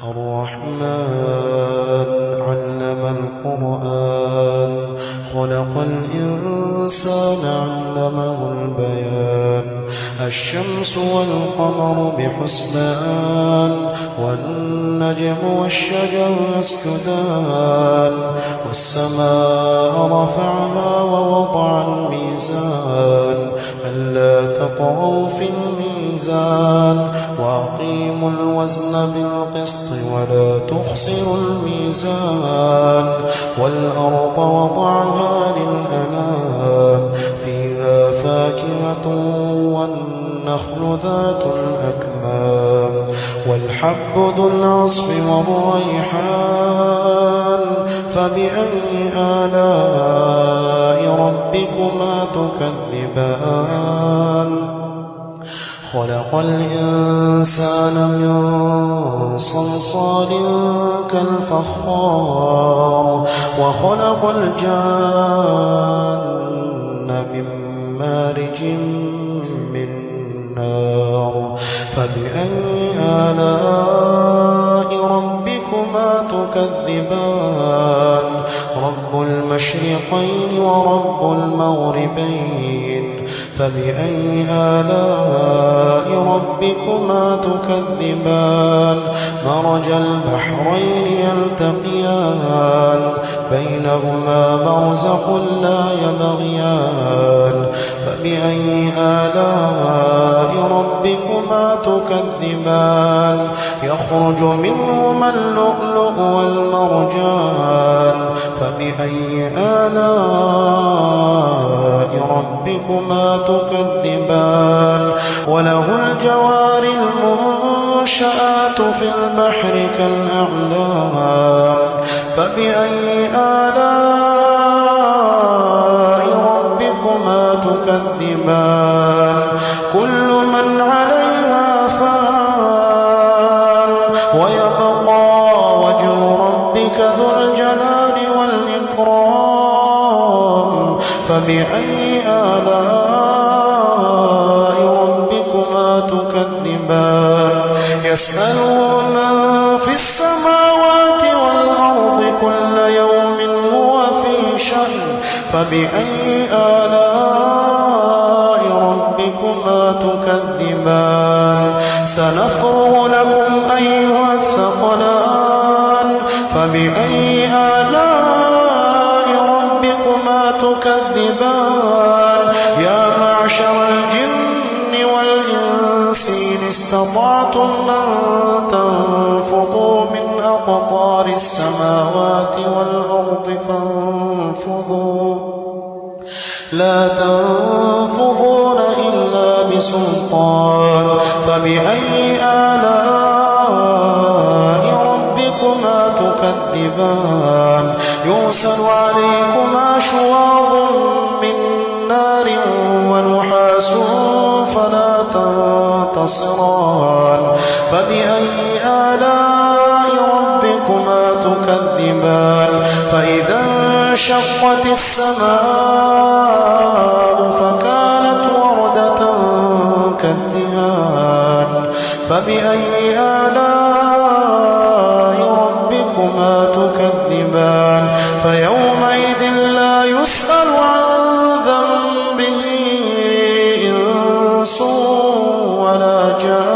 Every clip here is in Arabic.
الرحمن علم القرآن خلق الإنسان علمه البيان الشمس والقمر بحسبان والنجم والشجر يسجدان والسماء رفعها ووضع الميزان ألا تطغوا في الميزان وأقيموا الوزن بالقسط ولا تخسروا الميزان والأرض وضعها للأنام فيها فاكهة والنخل ذات الأكمام والحب ذو العصف والريحان فبأي آلاء ربكما تكذبان خلق الإنسان من صلصال كالفخار وخلق الجان من مارج من نار فبأي آلاء ربكما تكذبان رب المشرقين ورب المغربين فبأي آلاء ربكما تكذبان مرج البحرين يلتقيان بينهما برزخ لا يبغيان فبأي آلاء ربكما تكذبان يخرج منهما اللؤلؤ والمرجان فبأي آلاء ربكما تكذبان وله الجوار المنشآت في البحر كالأعلام فبأي آلاء ربكما تكذبان كل من عليها فان ويبقى وجه ربك ذو الجلال والإكرام فبأي آلاء ربكما تكذبان يسأله من في السماوات والأرض كل يوم هو في شأن فبأي آلاء ربكما تكذبان سنفرغ لكم أيها الثقلان فبأي آلاء ربكما تكذبان يا معشر الجن والإنس إن استطعتم أن تنفضوا من أقطار السماوات والأرض فانفضوا لا تنفضون إلا بسلطان فبأي آلاء ربكما تكذبان يرسل عليكما شواظ من نار ونحاس فلا تنتصران فبأي آلاء ربكما تكذبان فإذا انشقت السماء فكانت وردة كالدهان فبأي آلاء ربكما تكذبان فيومئذ لا يسأل عن ذنبه إنس ولا جان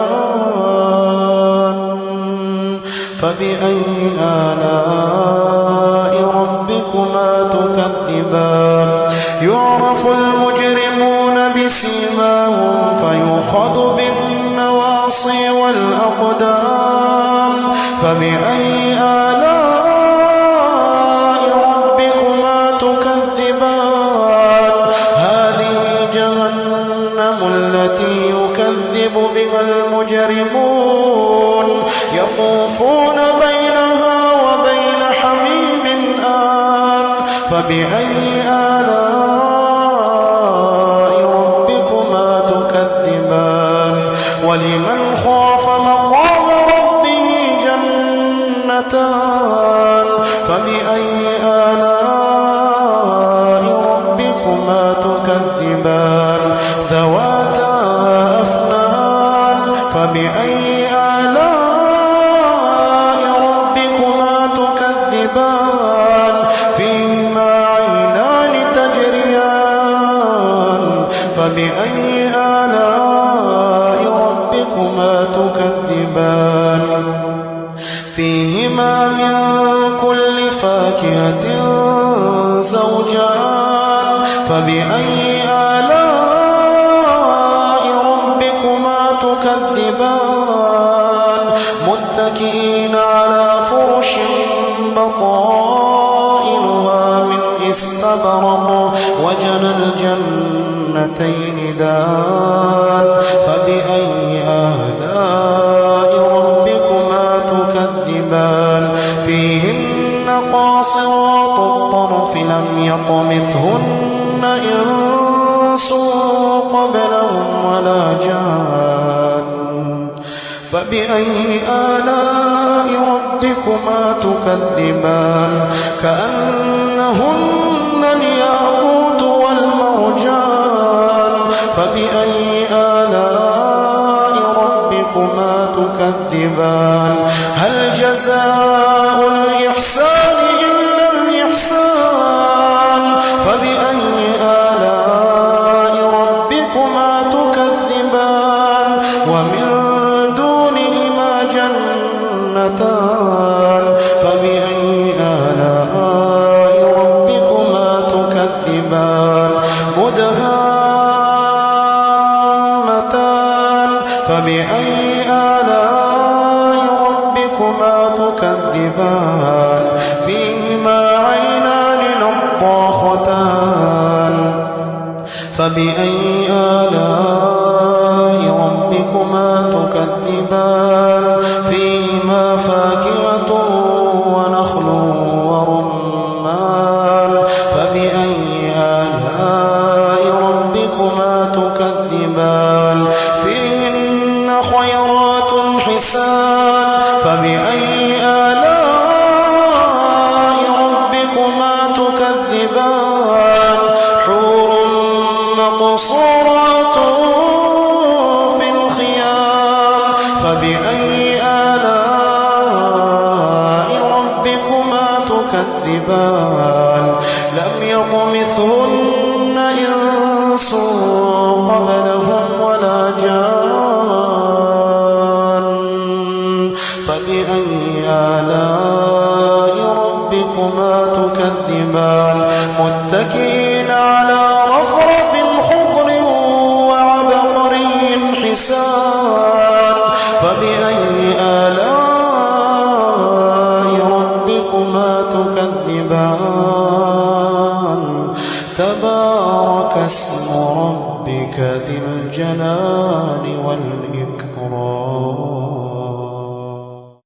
فبأي آلاء ربكما تكذبان يعرف المجرمون بسيماهم فيؤخذ بالنواصي والأقدام فبأي آلاء ربكما تكذبان هذه جهنم التي يكذب بها المجرمون يطوفون بينها وبين حميم آن فبأي آلاء ربكما تكذبان ولمن خاف مقام ربه جنتان فبأي آلاء ربكما تكذبان ذواتا أفنان فبأي آلاء فيهما من كل فاكهة زوجان فبأي آلاء ربكما تكذبان متكئين على فرش بطائنها من استبرق وجنى الجنتين دان فبأي آلاء ربكما تكذبان فيهن قاصرات الطرف لم يطمثهن إنس قبلهم ولا جان فبأي آلاء ربكما تكذبان كأنهن الياقوت والمرجان فبأي آلاء ربكما تكذبان هل جزاء الإحسان إلا الإحسان فبأي آلاء ربكما تكذبان ومن دونهما جنتان فبأي آلاء ربكما تكذبان مدهامتان فبأي آلاء ربكما تكذبان فيهما عينان نضاختان فبأي آلاء ربكما تكذبان فيهما فاكهة ونخل ورمان فبأي آلاء ربكما تكذبان فيهن خيرات حسان فبأي آلاء ربكما تكذبان حور مقصورات في الخيام فبأي آلاء ربكما تكذبان لم يطمثهن إنس قبلهم ولا جان فبأي آلاء ربكما تكذبان متكئين على رفرف خضر وعبقري حسان فبأي آلاء ربكما تكذبان تبارك اسم ربك ذي الجلال والإكرام